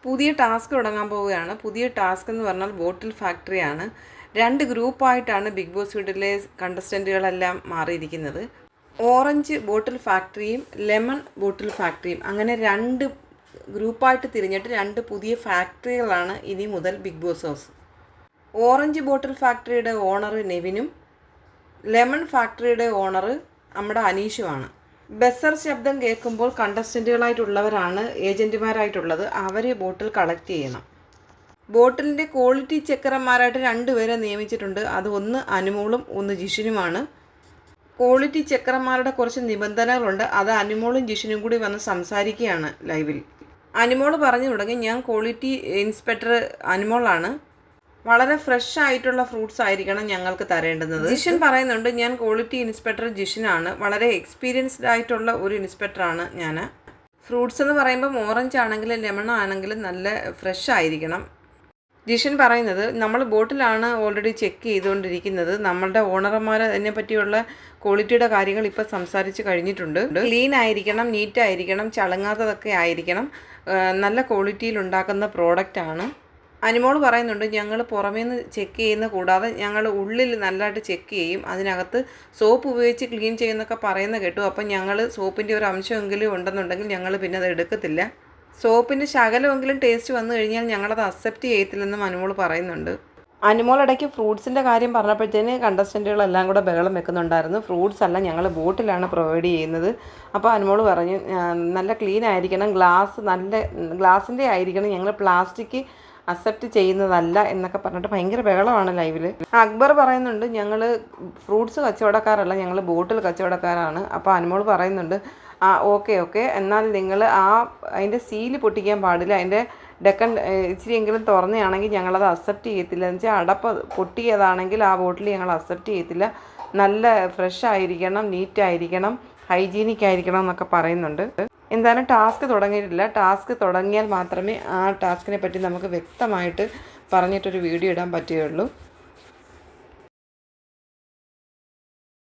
പുതിയ ടാസ്ക് തുടങ്ങാൻ പോവുകയാണ്. പുതിയ ടാസ്ക് എന്ന് പറഞ്ഞാൽ ബോട്ടിൽ ഫാക്ടറിയാണ്. 2 ഗ്രൂപ്പായിട്ടാണ് ബിഗ് ബോസ് വീട്ടിലെ കണ്ടസ്റ്റൻറ്റുകളെല്ലാം മാറിയിരിക്കുന്നത്. ഓറഞ്ച് ബോട്ടിൽ ഫാക്ടറിയും ലെമൺ ബോട്ടിൽ ഫാക്ടറിയും, അങ്ങനെ 2 ഗ്രൂപ്പായിട്ട് തിരിഞ്ഞിട്ട് 2 പുതിയ ഫാക്ടറികളാണ് ഇനി മുതൽ ബിഗ് ബോസ് ഹൗസ്. ഓറഞ്ച് ബോട്ടിൽ ഫാക്ടറിയുടെ ഓണർ നെവിനും ലെമൺ ഫാക്ടറിയുടെ ഓണർ നമ്മുടെ അനീഷുമാണ്. ബസർ ശബ്ദം കേൾക്കുമ്പോൾ കണ്ടസ്റ്റൻറ്റുകളായിട്ടുള്ളവരാണ് ഏജൻറ്റുമാരായിട്ടുള്ളത്. അവർ ബോട്ടിൽ കളക്ട് ചെയ്യണം. ബോട്ടിലിൻ്റെ ക്വാളിറ്റി ചെക്കർമാരായിട്ട് 2 പേരെ നിയമിച്ചിട്ടുണ്ട്. അത് ഒന്ന് അനുമോളും ഒന്ന് ജിഷിനുമാണ്. ക്വാളിറ്റി ചെക്കർമാരുടെ കുറച്ച് നിബന്ധനകളുണ്ട്. അത് അനുമോളും ജിഷിനും കൂടി വന്ന് സംസാരിക്കുകയാണ് ലൈവിൽ. അനുമോൾ പറഞ്ഞു തുടങ്ങി, ഞാൻ ക്വാളിറ്റി ഇൻസ്പെക്ടർ അനുമോളാണ്, വളരെ ഫ്രഷ് ആയിട്ടുള്ള ഫ്രൂട്ട്സ് ആയിരിക്കണം ഞങ്ങൾക്ക് തരേണ്ടുന്നത്. ജിഷൻ പറയുന്നുണ്ട്, ഞാൻ ക്വാളിറ്റി ഇൻസ്പെക്ടർ ജിഷനാണ്, വളരെ എക്സ്പീരിയൻസ്ഡ് ആയിട്ടുള്ള ഒരു ഇൻസ്പെക്ടറാണ് ഞാൻ. ഫ്രൂട്ട്സ് എന്ന് പറയുമ്പം ഓറഞ്ച് ആണെങ്കിലും ലെമൺ ആണെങ്കിലും നല്ല ഫ്രഷ് ആയിരിക്കണം. ജിഷൻ പറയുന്നത്, നമ്മൾ ബോട്ടിലാണ് ഓൾറെഡി ചെക്ക് ചെയ്തുകൊണ്ടിരിക്കുന്നത്. നമ്മളുടെ ഓണർമാർ അതിനെ പറ്റിയുള്ള ക്വാളിറ്റിയുടെ കാര്യങ്ങൾ ഇപ്പോൾ സംസാരിച്ച് കഴിഞ്ഞിട്ടുണ്ട്. ക്ലീൻ ആയിരിക്കണം, നീറ്റ് ആയിരിക്കണം, ചളങ്ങാത്തതൊക്കെ ആയിരിക്കണം, നല്ല ക്വാളിറ്റിയിൽ ഉണ്ടാക്കുന്ന പ്രോഡക്റ്റാണ്. അനുമോൾ പറയുന്നുണ്ട്, ഞങ്ങൾ പുറമേ നിന്ന് ചെക്ക് ചെയ്യുന്ന കൂടാതെ ഞങ്ങൾ ഉള്ളിൽ നല്ലതായിട്ട് ചെക്ക് ചെയ്യും, അതിനകത്ത് സോപ്പ് ഉപയോഗിച്ച് ക്ലീൻ ചെയ്യുന്നൊക്കെ പറയുന്ന കേട്ടു. അപ്പം ഞങ്ങൾ സോപ്പിൻ്റെ ഒരു അംശമെങ്കിലും ഉണ്ടെന്നുണ്ടെങ്കിൽ ഞങ്ങൾ പിന്നെ അത് എടുക്കത്തില്ല. സോപ്പിൻ്റെ ശകലമെങ്കിലും ടേസ്റ്റ് വന്നു കഴിഞ്ഞാൽ ഞങ്ങളത് അക്സെപ്റ്റ് ചെയ്യത്തില്ലെന്നും അനുമോൾ പറയുന്നുണ്ട്. അനുമോൾ ഇടയ്ക്ക് ഫ്രൂട്ട്സിൻ്റെ കാര്യം പറഞ്ഞപ്പോഴത്തേന് കണ്ടസ്റ്റൻറ്റുകളെല്ലാം കൂടെ ബഹളം വെക്കുന്നുണ്ടായിരുന്നു. ഫ്രൂട്ട്സ് അല്ല, ഞങ്ങൾ ബോട്ടിലാണ് പ്രൊവൈഡ് ചെയ്യുന്നത്. അപ്പോൾ അനുമോൾ പറഞ്ഞു, നല്ല ക്ലീൻ ആയിരിക്കണം, നല്ല ഗ്ലാസിൻ്റെ ആയിരിക്കണം, ഞങ്ങൾ പ്ലാസ്റ്റിക് അക്സെപ്റ്റ് ചെയ്യുന്നതല്ല എന്നൊക്കെ പറഞ്ഞിട്ട് ഭയങ്കര ബഹളമാണ് ലൈവിൽ. അക്ബർ പറയുന്നുണ്ട്, ഞങ്ങൾ ഫ്രൂട്ട്സ് കച്ചവടക്കാരല്ല, ഞങ്ങൾ ബോട്ടിൽ കച്ചവടക്കാരാണ്. അപ്പോൾ അനുമോൾ പറയുന്നുണ്ട്, ഓക്കെ, എന്നാൽ നിങ്ങൾ അതിൻ്റെ സീല് പൊട്ടിക്കാൻ പാടില്ല, അതിൻ്റെ ഡെക്കൻ ഇച്ചിരിയെങ്കിലും തുറന്നതാണെങ്കിൽ ഞങ്ങളത് അക്സെപ്റ്റ് ചെയ്യത്തില്ല. എന്ന് വെച്ചാൽ അടപ്പ് പൊട്ടിയതാണെങ്കിൽ ആ ബോട്ടിൽ ഞങ്ങൾ അക്സെപ്റ്റ് ചെയ്യത്തില്ല, നല്ല ഫ്രഷ് ആയിരിക്കണം, നീറ്റായിരിക്കണം, ഹൈജീനിക് ആയിരിക്കണം എന്നൊക്കെ പറയുന്നുണ്ട്. എന്തായാലും ടാസ്ക് തുടങ്ങിയിട്ടില്ല. ടാസ്ക് തുടങ്ങിയാൽ മാത്രമേ ആ ടാസ്കിനെ പറ്റി നമുക്ക് വ്യക്തമായിട്ട് പറഞ്ഞിട്ടൊരു വീഡിയോ ഇടാൻ പറ്റുകയുള്ളൂ.